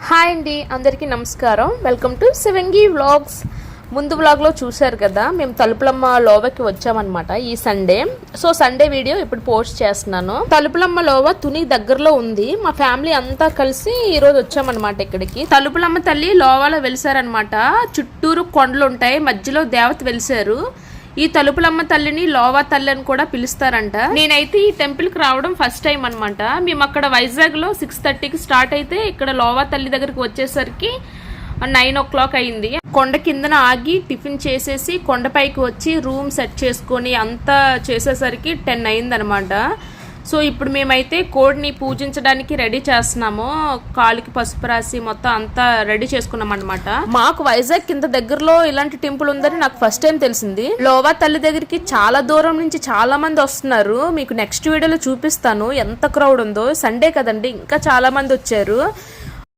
Hi అండి, అందరికీ నమస్కారం. Welcome to Shivangi vlogs. ముందు వ్లాగ్లో చూశారు కదా, మేము తలుపులమ్మ లోవకి వచ్చామన్నమాట ఈ సండే. సో సండే వీడియో ఇప్పుడు పోస్ట్ చేస్తున్నాను. తలుపులమ్మ లోవ తుని దగ్గరలో ఉంది. మా ఫ్యామిలీ అంతా కలిసి ఈరోజు వచ్చామన్నమాట ఇక్కడికి. తలుపులమ్మ తల్లి లోవాలో వెలిసారనమాట. చుట్టూరు కొండలు ఉంటాయి, మధ్యలో దేవత వెలిసారు. ఈ తలుపులమ్మ తల్లిని లోవా తల్లి అని కూడా పిలుస్తారంట. నేనైతే ఈ టెంపుల్ కి రావడం ఫస్ట్ టైం అనమాట. మేము అక్కడ వైజాగ్ లో 6:30కి స్టార్ట్ అయితే ఇక్కడ లోవా తల్లి దగ్గరికి వచ్చేసరికి 9 o'clock అయింది. కొండ కిందన ఆగి టిఫిన్ చేసేసి కొండపైకి వచ్చి రూమ్ సెట్ చేసుకొని అంతా చేసేసరికి 10 అయిందనమాట. సో ఇప్పుడు మేమైతే కోడిని పూజించడానికి రెడీ చేస్తున్నాము. కాలుకి పసుపు రాసి మొత్తం అంతా రెడీ చేసుకున్నాం అనమాట. మాకు వైజాగ్ కింద దగ్గరలో ఇలాంటి టెంపుల్ ఉందని నాకు ఫస్ట్ టైం తెలిసింది. లోవా తల్లి దగ్గరికి చాలా దూరం నుంచి చాలా మంది వస్తున్నారు. మీకు నెక్స్ట్ వీడియోలో చూపిస్తాను ఎంత క్రౌడ్ ఉందో. సండే కదండి, ఇంకా చాలా మంది వచ్చారు.